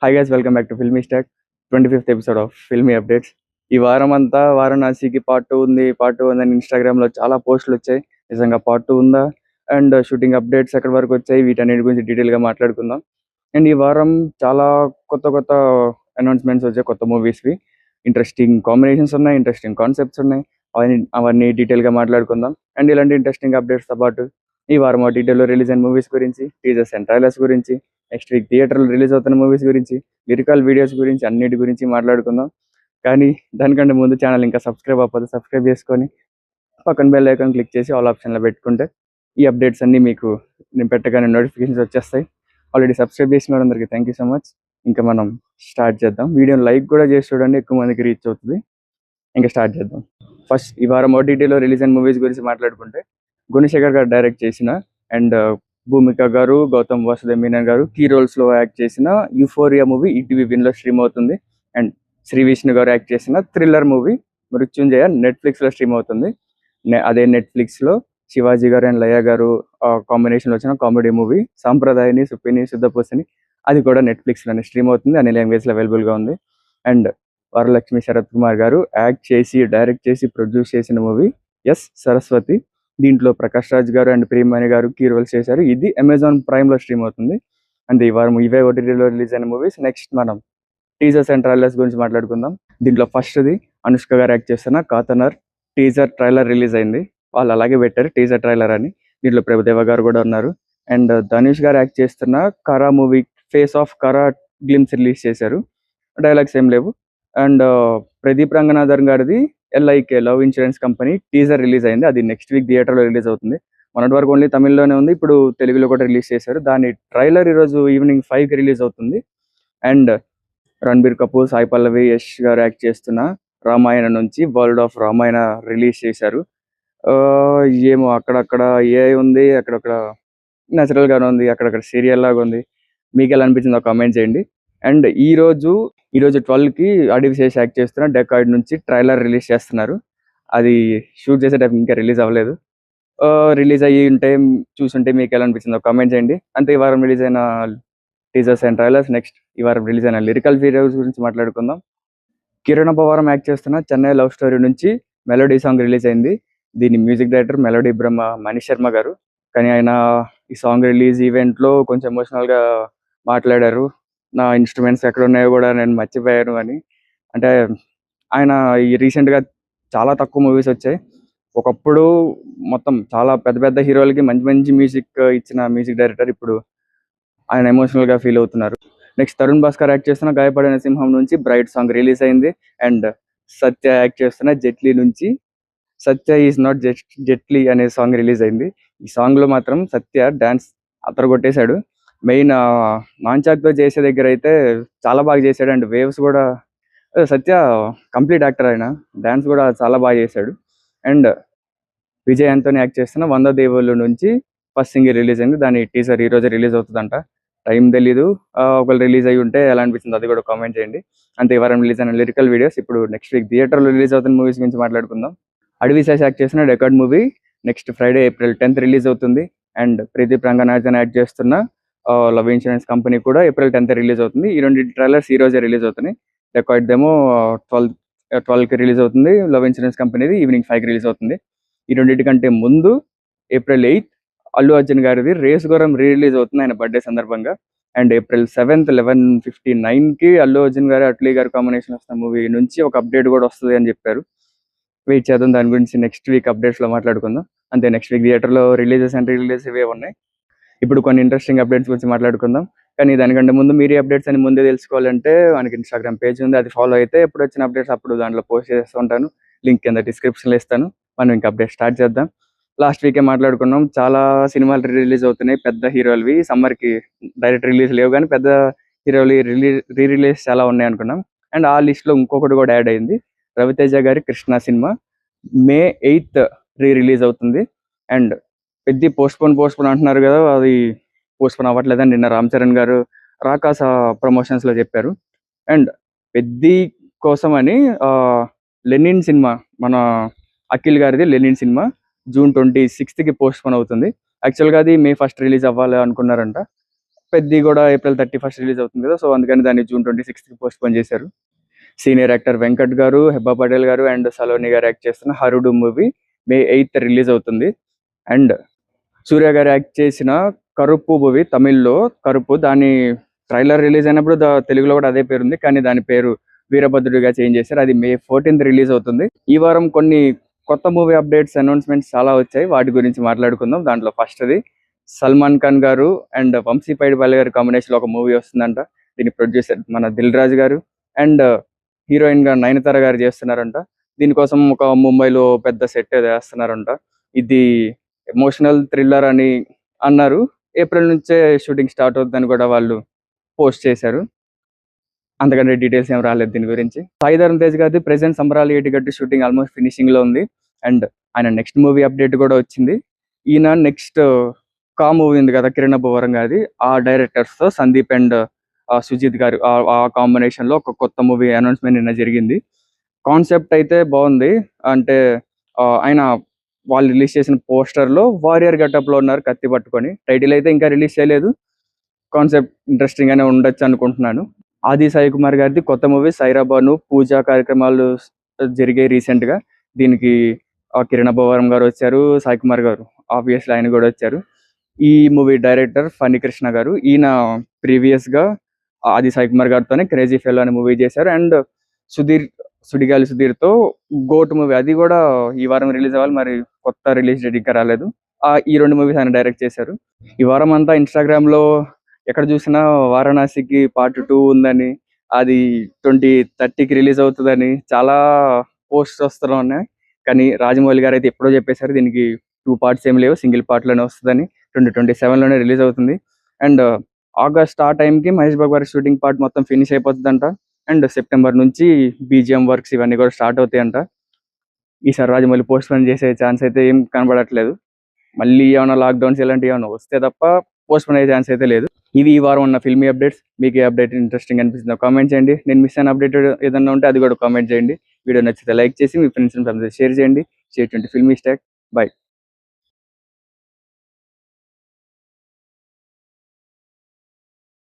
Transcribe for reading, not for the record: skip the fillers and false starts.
Hi guys, welcome back to filmy stock 25th episode of filmy updates. ఈ వారం అంతా వారణాసికి part 2 ఉంది, పార్ట్ 2 ఉందని ఇన్స్టాగ్రామ్లో చాలా పోస్టులు వచ్చాయి. నిజంగా పార్ట్ 2 ఉందా అండ్ షూటింగ్ అప్డేట్స్ ఎక్కడి వరకు వచ్చాయి, వీటన్నిటి గురించి డీటెయిల్గా మాట్లాడుకుందాం. అండ్ ఈ వారం చాలా కొత్త కొత్త అనౌన్స్మెంట్స్ వచ్చాయి, కొత్త మూవీస్వి. ఇంట్రెస్టింగ్ కాంబినేషన్స్ ఉన్నాయి, ఇంట్రెస్టింగ్ కాన్సెప్ట్స్ ఉన్నాయి. అవన్నీ డీటెయిల్గా మాట్లాడుకుందాం. అండ్ ఇలాంటి ఇంట్రెస్టింగ్ అప్డేట్స్తో పాటు ఈ వారం డీటెయిల్లో రిలీజ్ అయిన మూవీస్ గురించి, టీజర్స్ అండ్ ట్రైలర్స్ గురించి, నెక్స్ట్ వీక్ థియేటర్లో రిలీజ్ అవుతున్న మూవీస్ గురించి, లిరికల్ వీడియోస్ గురించి, అన్నిటి గురించి మాట్లాడుకుందాం. కానీ దానికంటే ముందు ఛానల్ ఇంకా సబ్స్క్రైబ్ అవ్వదు, సబ్స్క్రైబ్ చేసుకొని పక్కన బెల్ ఐకాన్ క్లిక్ చేసి ఆల్ ఆప్షన్లో పెట్టుకుంటే ఈ అప్డేట్స్ అన్నీ మీకు నేను పెట్టగానే నోటిఫికేషన్స్ వచ్చేస్తాయి. ఆల్రెడీ సబ్స్క్రైబ్ చేసిన వాళ్ళందరికీ థ్యాంక్ యూ సో మచ్. ఇంకా మనం స్టార్ట్ చేద్దాం. వీడియోని లైక్ కూడా చేసి చూడండి, ఎక్కువ మందికి రీచ్ అవుతుంది. ఇంకా స్టార్ట్ చేద్దాం. ఫస్ట్ ఈ వారం ఓటీటీలో రిలీజ్ అయిన మూవీస్ గురించి మాట్లాడుకుంటే, గుణశేఖర్ గారు డైరెక్ట్ చేసిన అండ్ భూమిక గారు, గౌతమ్ వాసుదేవ్ మీనన్ గారు కీ రోల్స్లో యాక్ట్ చేసిన యూఫోరియా మూవీ ఈటీవీ విన్లో స్ట్రీమ్ అవుతుంది. అండ్ శ్రీ విష్ణు గారు యాక్ట్ చేసిన థ్రిల్లర్ మూవీ మృత్యుంజయ నెట్ఫ్లిక్స్లో స్ట్రీమ్ అవుతుంది. అదే నెట్ఫ్లిక్స్లో శివాజీ గారు అండ్ లయ గారు కాంబినేషన్లో వచ్చిన కామెడీ మూవీ సాంప్రదాయని సుప్పిని శుద్ధపూసని, అది కూడా నెట్ఫ్లిక్స్లోనే స్ట్రీమ్ అవుతుంది. అన్ని లాంగ్వేజ్లో అవైలబుల్గా ఉంది. అండ్ వరలక్ష్మి శరత్ కుమార్ గారు యాక్ట్ చేసి, డైరెక్ట్ చేసి, ప్రొడ్యూస్ చేసిన మూవీ ఎస్ సరస్వతి. దీంట్లో ప్రకాష్ రాజ్ గారు అండ్ ప్రియమణి గారు కీ రోల్స్ చేశారు. ఇది అమెజాన్ ప్రైమ్లో స్ట్రీమ్ అవుతుంది. అండ్ ఈ వారం ఇవే ఓటీటీలో రిలీజ్ అయిన మూవీస్. నెక్స్ట్ మనం టీజర్స్ అండ్ ట్రైలర్స్ గురించి మాట్లాడుకుందాం. దీంట్లో ఫస్ట్ది అనుష్క గారు యాక్ట్ చేస్తున్న కాతనర్ టీజర్ ట్రైలర్ రిలీజ్ అయింది. వాళ్ళు అలాగే పెట్టారు టీజర్ ట్రైలర్ అని. దీంట్లో ప్రభుదేవ గారు కూడా ఉన్నారు. అండ్ ధనుష్ గారు యాక్ట్ చేస్తున్న Kara movie face of Kara glimpse release చేశారు. డైలాగ్స్ ఏం లేవు. అండ్ ప్రదీప్ రంగనాథన్ గారిది LIK love insurance company teaser release అయింది. అది నెక్స్ట్ వీక్ థియేటర్లో రిలీజ్ అవుతుంది. మొన్నటి వరకు ఓన్లీ తమిళ్లోనే ఉంది, ఇప్పుడు తెలుగులో కూడా రిలీజ్ చేశారు. దాని ట్రైలర్ ఈరోజు ఈవినింగ్ 5కి రిలీజ్ అవుతుంది. అండ్ రణబీర్ కపూర్, సాయి పల్లవి, యష్ గారు యాక్ట్ చేస్తున్న రామాయణ నుంచి వరల్డ్ ఆఫ్ రామాయణ రిలీజ్ చేశారు. ఏమో అక్కడక్కడ ఏఐ ఉంది, అక్కడక్కడ న్యాచురల్గానే ఉంది, అక్కడక్కడ సీరియల్ లాగా ఉంది. మీకు ఎలా అనిపించిందో కామెంట్ చేయండి. అండ్ ఈరోజు 12కి అడివిశేష్ యాక్ట్ చేస్తున్న డెకాయిడ్ నుంచి ట్రైలర్ రిలీజ్ చేస్తున్నారు. అది షూట్ చేసే టైం ఇంకా రిలీజ్ అవ్వలేదు. రిలీజ్ అయ్యి ఉంటే చూసుంటే మీకు ఎలా అనిపించిందో కామెంట్ చేయండి. అంతే ఈ వారం రిలీజ్ అయిన టీజర్స్ అండ్ ట్రైలర్స్. నెక్స్ట్ ఈ వారం రిలీజ్ అయిన లిరికల్ వీడియోస్ గురించి మాట్లాడుకుందాం. కిరణ్ పవారం యాక్ట్ చేస్తున్న చెన్నై లవ్ స్టోరీ నుంచి మెలోడీ సాంగ్ రిలీజ్ అయింది. దీని మ్యూజిక్ డైరెక్టర్ మెలోడీ బ్రహ్మ మనీష్ శర్మ గారు. కానీ ఆయన ఈ సాంగ్ రిలీజ్ ఈవెంట్లో కొంచెం ఎమోషనల్గా మాట్లాడారు. నా ఇన్స్ట్రుమెంట్స్ ఎక్కడ ఉన్నాయో కూడా నేను మర్చిపోయాను అని. అంటే ఆయన ఈ రీసెంట్గా చాలా తక్కువ మూవీస్ వచ్చాయి. ఒకప్పుడు మొత్తం చాలా పెద్ద పెద్ద హీరోలకి మంచి మంచి మ్యూజిక్ ఇచ్చిన మ్యూజిక్ డైరెక్టర్ ఇప్పుడు ఆయన ఎమోషనల్గా ఫీల్ అవుతున్నారు. నెక్స్ట్ తరుణ్ భాస్కర్ యాక్ట్ చేస్తున్న గాయపడిన సింహం నుంచి బ్రైట్ సాంగ్ రిలీజ్ అయింది. అండ్ సత్య యాక్ట్ చేస్తున్న జెట్లీ నుంచి సత్య ఈజ్ నాట్ జెట్లీ అనే సాంగ్ రిలీజ్ అయింది. ఈ సాంగ్లో మాత్రం సత్య డాన్స్ అతరగొట్టేశాడు. మెయిన్ నాన్చాక్తో చేసే దగ్గర అయితే చాలా బాగా చేశాడు. అండ్ వేవ్స్ కూడా సత్య కంప్లీట్ యాక్టర్, ఆయన డాన్స్ కూడా చాలా బాగా చేశాడు. అండ్ విజయ్ ఆంటోనీ యాక్ట్ చేస్తున్న వంద దేవుళ్ళు నుంచి ఫస్ట్ సింగిల్ రిలీజ్ అయింది. దాని టీజర్ ఈ రోజు రిలీజ్ అవుతుందంట. టైం తెలీదు, ఒకవేళ రిలీజ్ అయ్యి ఉంటే ఎలా అనిపిస్తుంది అది కూడా కామెంట్ చేయండి. అంతే ఈ వారం రిలీజ్ అయిన లిరికల్ వీడియోస్. ఇప్పుడు నెక్స్ట్ వీక్ థియేటర్లో రిలీజ్ అవుతున్న మూవీస్ గురించి మాట్లాడుకుందాం. అడివిశేష్ యాక్ట్ చేసిన డెకార్డ్ movie next Friday April 10th release అవుతుంది. అండ్ ప్రదీప్ రంగనాథన్ యాక్ట్ చేస్తున్న లవ్ ఇన్సూరెన్స్ కంపెనీ కూడా April 10th రిలీజ్ అవుతుంది. ఈ రెండు ట్రైలర్స్ ఈ రోజే రిలీజ్ అవుతున్నాయి. డెకార్డ్ ఏమో 12కి రిలీజ్ అవుతుంది. లవ్ ఇన్సూరెన్స్ కంపెనీది ఈవినింగ్ 5కి రిలీజ్ అవుతుంది. ఈ రెండింటికంటే ముందు April 8th అల్లు అర్జున్ గారిది రేస్ గుర్రం రిలీజ్ అవుతుంది ఆయన బర్త్డే సందర్భంగా. అండ్ April 7th 11:59కి అల్లు అర్జున్ గారు అట్లీ గారు కాంబినేషన్ వస్తున్న మూవీ నుంచి ఒక అప్డేట్ కూడా వస్తుంది అని చెప్పారు. వెయిట్ చేద్దాం, దాని గురించి నెక్స్ట్ వీక్ అప్డేట్స్లో మాట్లాడుకుందాం. అంతే నెక్స్ట్ వీక్ థియేటర్లో రిలీజెస్ అండ్ రిలీజెస్ ఇవే ఉన్నాయి. ఇప్పుడు కొన్ని ఇంట్రెస్టింగ్ అప్డేట్స్ గురించి మాట్లాడుకుందాం. కానీ దానికంటే ముందు మీరు అప్డేట్స్ అని ముందే తెలుసుకోవాలంటే మనకి ఇన్స్టాగ్రామ్ పేజ్ ఉంది, అది ఫాలో అయితే ఎప్పుడు వచ్చిన అప్డేట్స్ అప్పుడు దాంట్లో పోస్ట్ చేస్తూ ఉంటాను. లింక్ కింద డిస్క్రిప్షన్లో ఇస్తాను. మనం ఇంకా అప్డేట్ స్టార్ట్ చేద్దాం. లాస్ట్ వీకే మాట్లాడుకున్నాం, చాలా సినిమాలు రిలీజ్ అవుతున్నాయి పెద్ద హీరోలవి. సమ్మర్కి డైరెక్ట్ రిలీజ్ లేవు కానీ పెద్ద హీరోలు రీ రిలీజ్ చాలా ఉన్నాయి అనుకున్నాం. అండ్ ఆ లిస్ట్లో ఇంకొకటి కూడా యాడ్ అయింది. రవితేజ గారి Krishna cinema May 8th release అవుతుంది. అండ్ పెద్ద పోస్ట్పోన్ అంటున్నారు కదా, అది పోస్ట్పోన్ అవ్వట్లేదని నిన్న రామ్ చరణ్ గారు రాకాస ప్రమోషన్స్లో చెప్పారు. అండ్ పెద్ది కోసం అని లెనిన్ సినిమా, మన అఖిల్ గారిది లెనిన్ సినిమా June 26కి పోస్ట్పోన్ అవుతుంది. యాక్చువల్గా అది May 1st రిలీజ్ అవ్వాలి అనుకున్నారంట. పెద్ది కూడా April 31 రిలీజ్ అవుతుంది కదా, సో అందుకని దాన్ని June 26కి పోస్ట్ పోన్ చేశారు. సీనియర్ యాక్టర్ వెంకట్ గారు, హెబ్బా పటేల్ గారు అండ్ సలోని గారు యాక్ట్ చేస్తున్న హరుడు మూవీ May 8th రిలీజ్ అవుతుంది. అండ్ సూర్య గారు యాక్ట్ చేసిన కరుపు మూవీ, తమిళ్లో కరుపు, దాని ట్రైలర్ రిలీజ్ అయినప్పుడు తెలుగులో కూడా అదే పేరు ఉంది, కానీ దాని పేరు వీరభద్రుడిగా చేంజ్ చేశారు. అది May 14th రిలీజ్ అవుతుంది. ఈ వారం కొన్ని కొత్త మూవీ అప్డేట్స్, అనౌన్స్మెంట్స్ చాలా వచ్చాయి. వాటి గురించి మాట్లాడుకుందాం. దాంట్లో ఫస్ట్ది సల్మాన్ ఖాన్ గారు అండ్ వంశీ పైడిపల్లి గారి కాంబినేషన్ లో ఒక మూవీ వస్తుందంట. దీని ప్రొడ్యూసర్ మన దిల్ రాజు గారు అండ్ హీరోయిన్ గా నయనతార గారు చేస్తున్నారంట. దీనికోసం ఒక ముంబైలో పెద్ద సెట్ వేస్తున్నారంట. ఇది ఎమోషనల్ థ్రిల్లర్ అని అన్నారు. ఏప్రిల్ నుంచే షూటింగ్ స్టార్ట్ అవుతుందని కూడా వాళ్ళు పోస్ట్ చేశారు. అంతకంటే డీటెయిల్స్ ఏం రాలేదు దీని గురించి. సాయి ధరమ్ తేజ్ గారి ప్రెసెంట్ సంబరాలు ఏటిగట్టు షూటింగ్ ఆల్మోస్ట్ ఫినిషింగ్ లో ఉంది. అండ్ ఆయన నెక్స్ట్ మూవీ అప్డేట్ కూడా వచ్చింది. ఈయన నెక్స్ట్ కా మూవీ ఉంది కదా కిరణ్ అబ్బవరం గారి, ఆ డైరెక్టర్స్ తో సందీప్ అండ్ సుజిత్ గారు ఆ కాంబినేషన్ లో ఒక కొత్త మూవీ అనౌన్స్మెంట్ నిన్న జరిగింది. కాన్సెప్ట్ అయితే బాగుంది. అంటే ఆయన వాళ్ళు రిలీజ్ చేసిన పోస్టర్ లో వారియర్ గెటప్ లో ఉన్నారు కత్తి పట్టుకొని. టైటిల్ అయితే ఇంకా రిలీజ్ చేయలేదు. కాన్సెప్ట్ ఇంట్రెస్టింగ్ గానే ఉండొచ్చు అనుకుంటున్నాను. ఆది సాయి కుమార్ గారిది కొత్త మూవీ సైరాబాను, పూజా కార్యక్రమాలు జరిగాయి రీసెంట్ గా. దీనికి కిరణ్ అబ్బవరం గారు వచ్చారు, సాయి కుమార్ గారు ఆబ్వియస్లీ ఆయన కూడా వచ్చారు. ఈ మూవీ డైరెక్టర్ ఫణి కృష్ణ గారు. ఈయన ప్రీవియస్ గా ఆది సాయి కుమార్ గారితోనే క్రేజీ ఫెలో అనే మూవీ చేశారు. అండ్ సుడిగాలి సుధీర్ తో గోట్ మూవీ, అది కూడా ఈ వారం రిలీజ్ అవ్వాలి, మరి కొత్త రిలీజ్ డేట్ ఇంకా రాలేదు. ఈ 2 మూవీస్ ఆయన డైరెక్ట్ చేశారు. ఈ వారం అంతా ఇన్స్టాగ్రామ్ లో ఎక్కడ చూసినా వారణాసికి పార్ట్ 2 ఉందని, అది 2030కి రిలీజ్ అవుతుందని చాలా పోస్ట్స్ వస్తూ ఉన్నాయి. కానీ రాజమౌళి గారు అయితే ఎప్పుడో చెప్పేశారు దీనికి 2 పార్ట్స్ ఏం లేవు, సింగిల్ పార్ట్ లోనే వస్తుందని. 2027 లోనే రిలీజ్ అవుతుంది. అండ్ ఆగస్ట్ ఆ టైంకి మహేష్ బాబు గారి షూటింగ్ పార్ట్ మొత్తం ఫినిష్ అయిపోతుందంట. అండ్ సెప్టెంబర్ నుంచి BGM వర్క్స్ ఇవన్నీ కూడా స్టార్ట్ అవుతాయంట. ఈసారి రాజమౌళి పోస్ట్ పోన్ చేసే ఛాన్స్ అయితే ఏం కనబడట్లేదు. మళ్ళీ ఏమైనా లాక్డౌన్స్ ఇలాంటివి ఏమైనా వస్తే తప్ప పోస్ట్ పోన్ అయ్యే ఛాన్స్ అయితే లేదు. ఇవి ఈ వారం ఉన్న ఫిల్మీ అప్డేట్స్. మీకు ఏ అప్డేట్ ఇంట్రెస్టింగ్ అనిపిస్తుందో కామెంట్ చేయండి. నేను మిస్ అయిన అప్డేట్ ఏదైనా ఉంటే అది కూడా కామెంట్ చేయండి. వీడియో నచ్చితే లైక్ చేసి మీ ఫ్రెండ్స్ అండ్ ఫ్యామిలీ షేర్ చేయండి. Stay tuned to filmy stock. By.